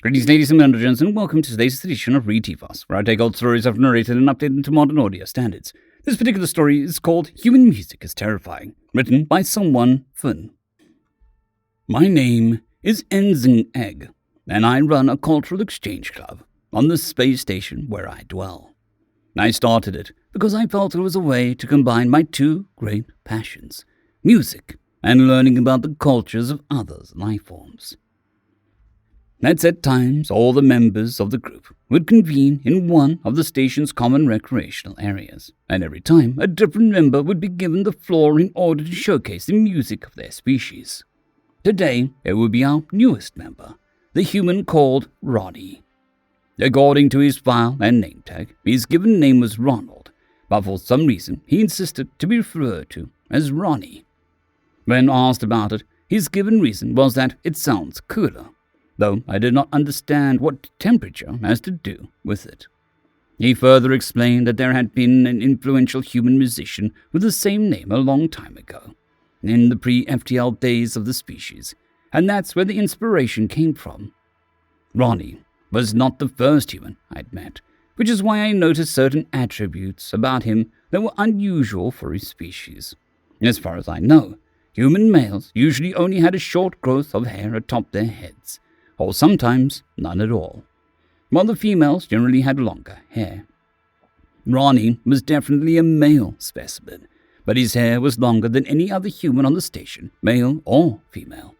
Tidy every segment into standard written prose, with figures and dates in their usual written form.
Greetings, ladies and gentlemen, and welcome to today's edition of Read TFOS, where I take old stories I've narrated and updated into modern audio standards. This particular story is called Human Music is Terrifying, written by someone Fun. My name is Ensues, and I run a cultural exchange club on the space station where I dwell. I started it because I felt it was a way to combine my two great passions, music and learning about the cultures of others' life forms. At set times, all the members of the group would convene in one of the station's common recreational areas, and every time a different member would be given the floor in order to showcase the music of their species. Today, it would be our newest member, the human called Ronnie. According to his file and name tag, his given name was Ronald, but for some reason he insisted to be referred to as Ronnie. When asked about it, his given reason was that it sounds cooler, though I did not understand what temperature has to do with it. He further explained that there had been an influential human musician with the same name a long time ago, in the pre-FTL days of the species, and that's where the inspiration came from. Ronnie was not the first human I'd met, which is why I noticed certain attributes about him that were unusual for his species. As far as I know, human males usually only had a short growth of hair atop their heads, or sometimes none at all, while the females generally had longer hair. Ronnie was definitely a male specimen, but his hair was longer than any other human on the station, male or female.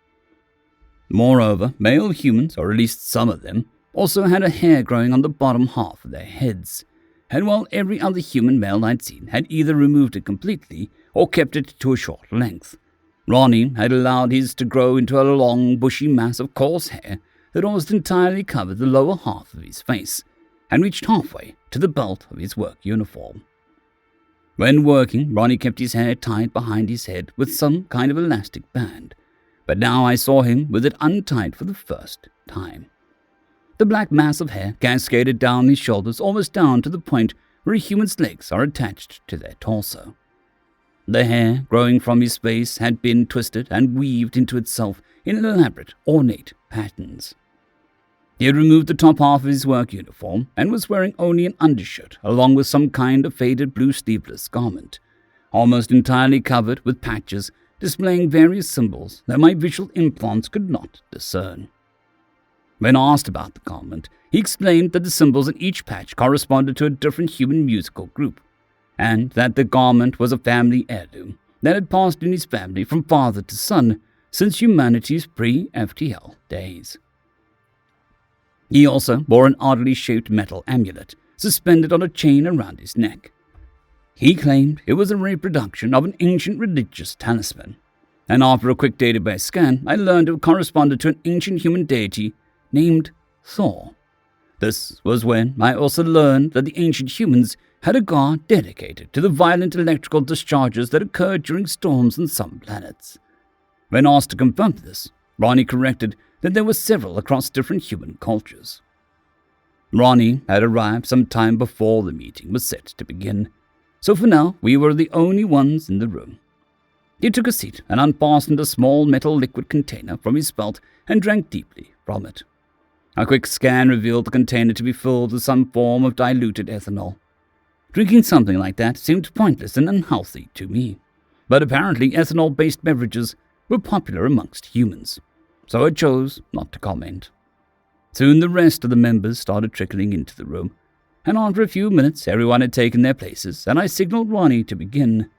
Moreover, male humans, or at least some of them, also had a hair growing on the bottom half of their heads, and while every other human male I'd seen had either removed it completely or kept it to a short length, Ronnie had allowed his to grow into a long, bushy mass of coarse hair that almost entirely covered the lower half of his face and reached halfway to the belt of his work uniform. When working, Ronnie kept his hair tied behind his head with some kind of elastic band, but now I saw him with it untied for the first time. The black mass of hair cascaded down his shoulders almost down to the point where a human's legs are attached to their torso. The hair growing from his face had been twisted and weaved into itself in elaborate, ornate patterns. He had removed the top half of his work uniform and was wearing only an undershirt along with some kind of faded blue sleeveless garment, almost entirely covered with patches displaying various symbols that my visual implants could not discern. When asked about the garment, he explained that the symbols in each patch corresponded to a different human musical group, and that the garment was a family heirloom that had passed in his family from father to son since humanity's pre-FTL days. He also wore an oddly shaped metal amulet suspended on a chain around his neck. He claimed it was a reproduction of an ancient religious talisman, and after a quick database scan, I learned it corresponded to an ancient human deity named Thor. This was when I also learned that the ancient humans had a god dedicated to the violent electrical discharges that occurred during storms on some planets. When asked to confirm this, Ronnie corrected that there were several across different human cultures. Ronnie had arrived some time before the meeting was set to begin, so for now we were the only ones in the room. He took a seat and unfastened a small metal liquid container from his belt and drank deeply from it. A quick scan revealed the container to be filled with some form of diluted ethanol. Drinking something like that seemed pointless and unhealthy to me, but apparently ethanol-based beverages were popular amongst humans, so I chose not to comment. Soon the rest of the members started trickling into the room, and after a few minutes everyone had taken their places and I signaled Ronnie to begin.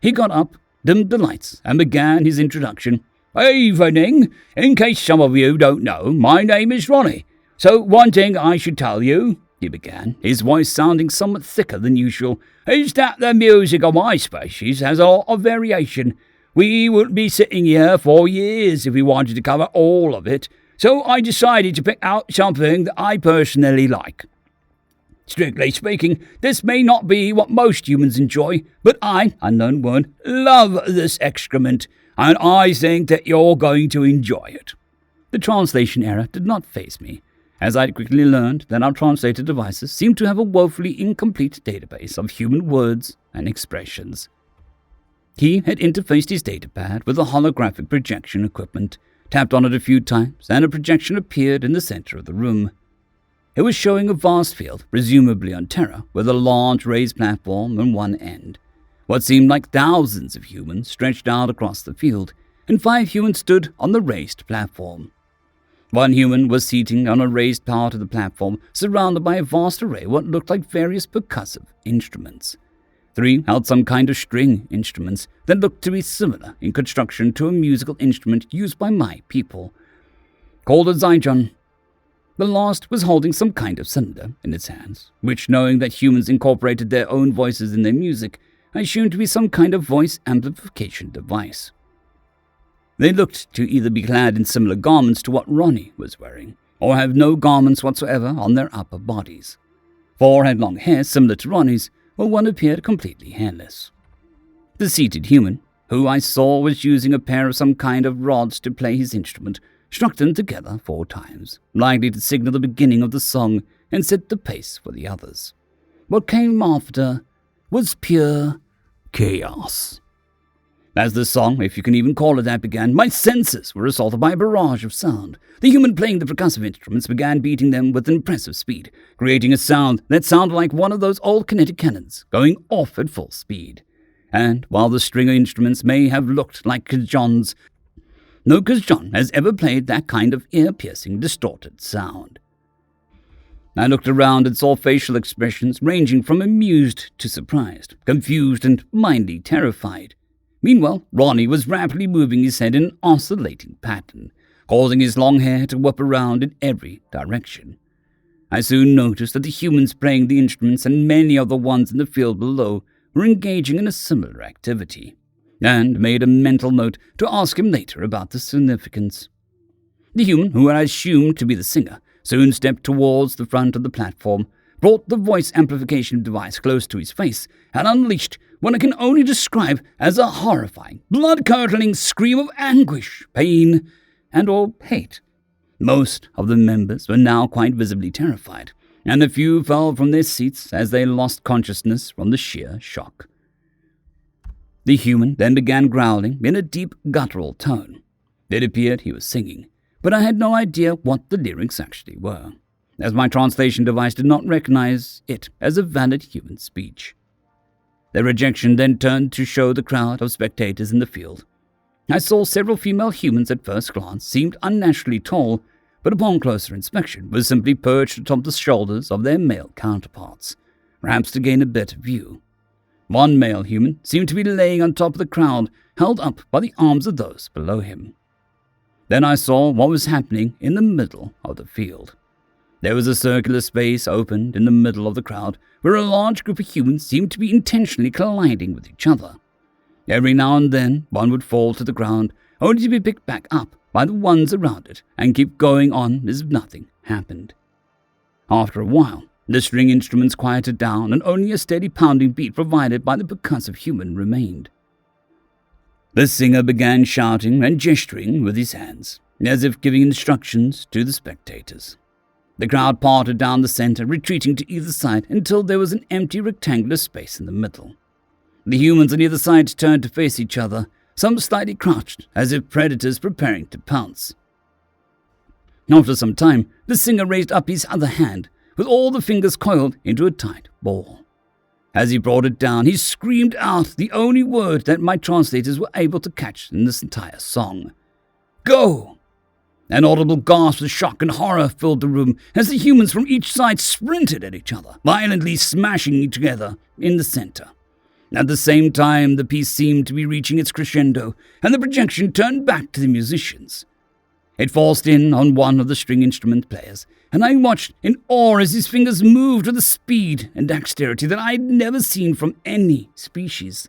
He got up, dimmed the lights, and began his introduction. "Evening. In case some of you don't know, my name is Ronnie. So one thing I should tell you," he began, his voice sounding somewhat thicker than usual, "is that the music of my species has a lot of variation. We wouldn't be sitting here for years if we wanted to cover all of it, so I decided to pick out something that I personally like. Strictly speaking, this may not be what most humans enjoy, but I, unknown one, love this excrement, and I think that you're going to enjoy it." The translation error did not faze me, as I quickly learned that our translator devices seemed to have a woefully incomplete database of human words and expressions. He had interfaced his datapad with a holographic projection equipment, tapped on it a few times, and a projection appeared in the center of the room. It was showing a vast field, presumably on Terra, with a large raised platform on one end. What seemed like thousands of humans stretched out across the field, and 5 humans stood on the raised platform. One human was seated on a raised part of the platform, surrounded by a vast array of what looked like various percussive instruments. 3 held some kind of string instruments that looked to be similar in construction to a musical instrument used by my people, called a zygon. The last was holding some kind of cylinder in its hands, which, knowing that humans incorporated their own voices in their music, I assumed to be some kind of voice amplification device. They looked to either be clad in similar garments to what Ronnie was wearing, or have no garments whatsoever on their upper bodies. 4 had long hair similar to Ronnie's, while one appeared completely hairless. The seated human, who I saw was using a pair of some kind of rods to play his instrument, struck them together 4 times, likely to signal the beginning of the song and set the pace for the others. What came after was pure chaos. As the song, if you can even call it that, began, my senses were assaulted by a barrage of sound. The human playing the percussive instruments began beating them with impressive speed, creating a sound that sounded like one of those old kinetic cannons going off at full speed. And while the string instruments may have looked like cajon, no cajon has ever played that kind of ear-piercing, distorted sound. I looked around and saw facial expressions ranging from amused to surprised, confused and mildly terrified. Meanwhile, Ronnie was rapidly moving his head in an oscillating pattern, causing his long hair to whip around in every direction. I soon noticed that the humans playing the instruments and many of the ones in the field below were engaging in a similar activity, and made a mental note to ask him later about the significance. The human, who I assumed to be the singer, soon stepped towards the front of the platform, brought the voice amplification device close to his face, and unleashed what I can only describe as a horrifying, blood-curdling scream of anguish, pain, and or hate. Most of the members were now quite visibly terrified, and a few fell from their seats as they lost consciousness from the sheer shock. The human then began growling in a deep, guttural tone. It appeared he was singing, but I had no idea what the lyrics actually were, as my translation device did not recognize it as a valid human speech. The rejection then turned to show the crowd of spectators in the field. I saw several female humans at first glance seemed unnaturally tall, but upon closer inspection were simply perched atop the shoulders of their male counterparts, perhaps to gain a better view. One male human seemed to be laying on top of the crowd, held up by the arms of those below him. Then I saw what was happening in the middle of the field. There was a circular space opened in the middle of the crowd where a large group of humans seemed to be intentionally colliding with each other. Every now and then one would fall to the ground, only to be picked back up by the ones around it and keep going on as if nothing happened. After a while, the string instruments quieted down and only a steady pounding beat provided by the percussive human remained. The singer began shouting and gesturing with his hands, as if giving instructions to the spectators. The crowd parted down the center, retreating to either side until there was an empty rectangular space in the middle. The humans on either side turned to face each other, some slightly crouched, as if predators preparing to pounce. After some time, the singer raised up his other hand, with all the fingers coiled into a tight ball. As he brought it down, he screamed out the only word that my translators were able to catch in this entire song. Go! An audible gasp of shock and horror filled the room as the humans from each side sprinted at each other, violently smashing each other in the center. At the same time, the piece seemed to be reaching its crescendo, and the projection turned back to the musicians. It forced in on one of the string instrument players, and I watched in awe as his fingers moved with a speed and dexterity that I had never seen from any species.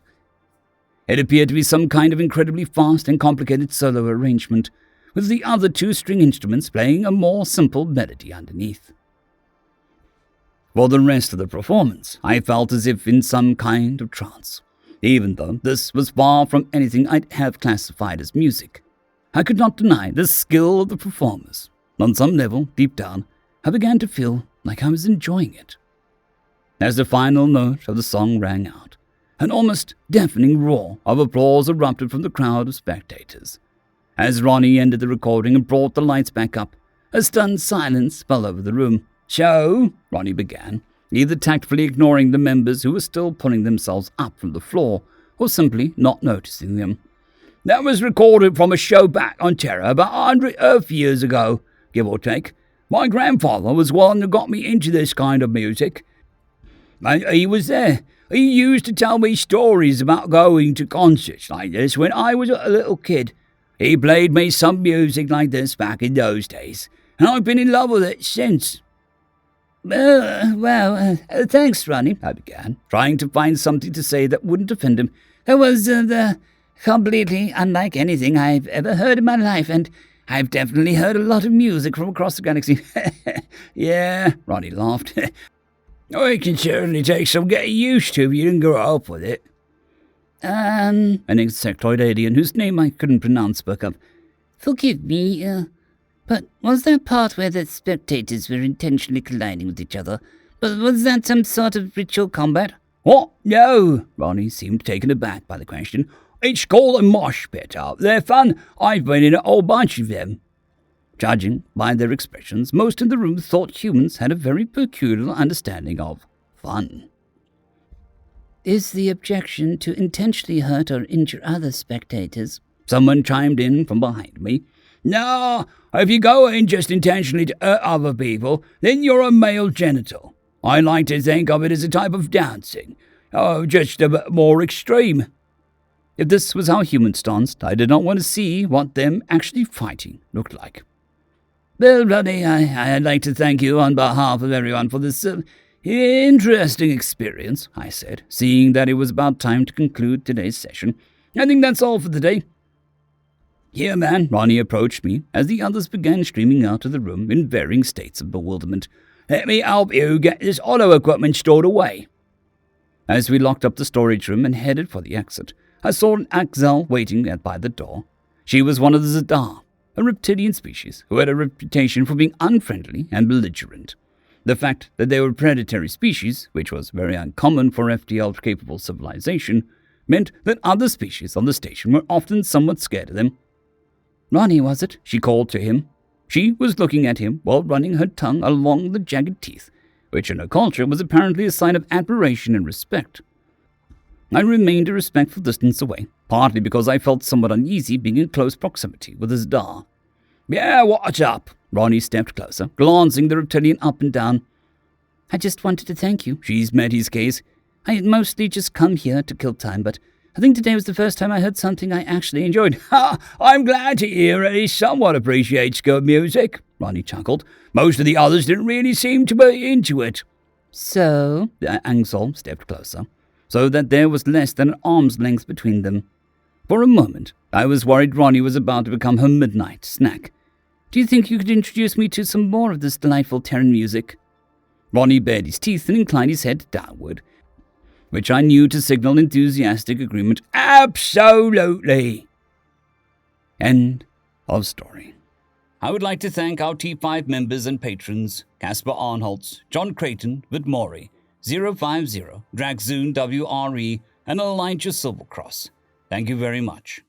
It appeared to be some kind of incredibly fast and complicated solo arrangement, with the other 2 string instruments playing a more simple melody underneath. For the rest of the performance, I felt as if in some kind of trance. Even though this was far from anything I'd have classified as music, I could not deny the skill of the performers. On some level, deep down, I began to feel like I was enjoying it. As the final note of the song rang out, an almost deafening roar of applause erupted from the crowd of spectators. As Ronnie ended the recording and brought the lights back up, a stunned silence fell over the room. "So," Ronnie began, either tactfully ignoring the members who were still pulling themselves up from the floor, or simply not noticing them. "That was recorded from a show back on Terra about 100 Earth years ago, give or take. My grandfather was one that got me into this kind of music. And he was there. He used to tell me stories about going to concerts like this when I was a little kid. He played me some music like this back in those days, and I've been in love with it since." Thanks, Ronnie," I began, trying to find something to say that wouldn't offend him. "That was completely unlike anything I've ever heard in my life, and I've definitely heard a lot of music from across the galaxy." "Yeah," Ronnie laughed. "It can certainly take some getting used to if you didn't grow up with it." An insectoid alien whose name I couldn't pronounce spoke up. "Forgive me, but was that part where the spectators were intentionally colliding with each other? But was that some sort of ritual combat?" "What? No," Ronnie seemed taken aback by the question. "It's called a mosh pit up. They're fun. I've been in a whole bunch of them." Judging by their expressions, most in the room thought humans had a very peculiar understanding of fun. "Is the objection to intentionally hurt or injure other spectators?" Someone chimed in from behind me. "No, if you go in just intentionally to hurt other people, then you're a male genital. I like to think of it as a type of dancing. Just a bit more extreme." If this was how humans danced, I did not want to see what them actually fighting looked like. "Well, Ronnie, I'd like to thank you on behalf of everyone for this interesting experience," I said, seeing that it was about time to conclude today's session. "I think that's all for the day." "Here, man," Ronnie approached me as the others began streaming out of the room in varying states of bewilderment. "Let me help you get this auto equipment stored away." As we locked up the storage room and headed for the exit, I saw an Axel waiting by the door. She was one of the Zadar, a reptilian species who had a reputation for being unfriendly and belligerent. The fact that they were a predatory species, which was very uncommon for FTL-capable civilization, meant that other species on the station were often somewhat scared of them. "Ronnie, was it?" she called to him. She was looking at him while running her tongue along the jagged teeth, which in her culture was apparently a sign of admiration and respect. I remained a respectful distance away, partly because I felt somewhat uneasy being in close proximity with his Zadar. "Yeah, what's up?" Ronnie stepped closer, glancing the reptilian up and down. "I just wanted to thank you." She's met his gaze. "I had mostly just come here to kill time, but I think today was the first time I heard something I actually enjoyed." "Ha! I'm glad to hear that he somewhat appreciates good music," Ronnie chuckled. "Most of the others didn't really seem to be into it." "So?" Ansel stepped closer, so that there was less than an arm's length between them. For a moment, I was worried Ronnie was about to become her midnight snack. "Do you think you could introduce me to some more of this delightful Terran music?" Ronnie bared his teeth and inclined his head downward, which I knew to signal enthusiastic agreement. "Absolutely." End of story. I would like to thank our T5 members and patrons, Casper Arnholtz, John Creighton, Vidmori, 050, Dragzoon WRE, and Elijah Silvercross. Thank you very much.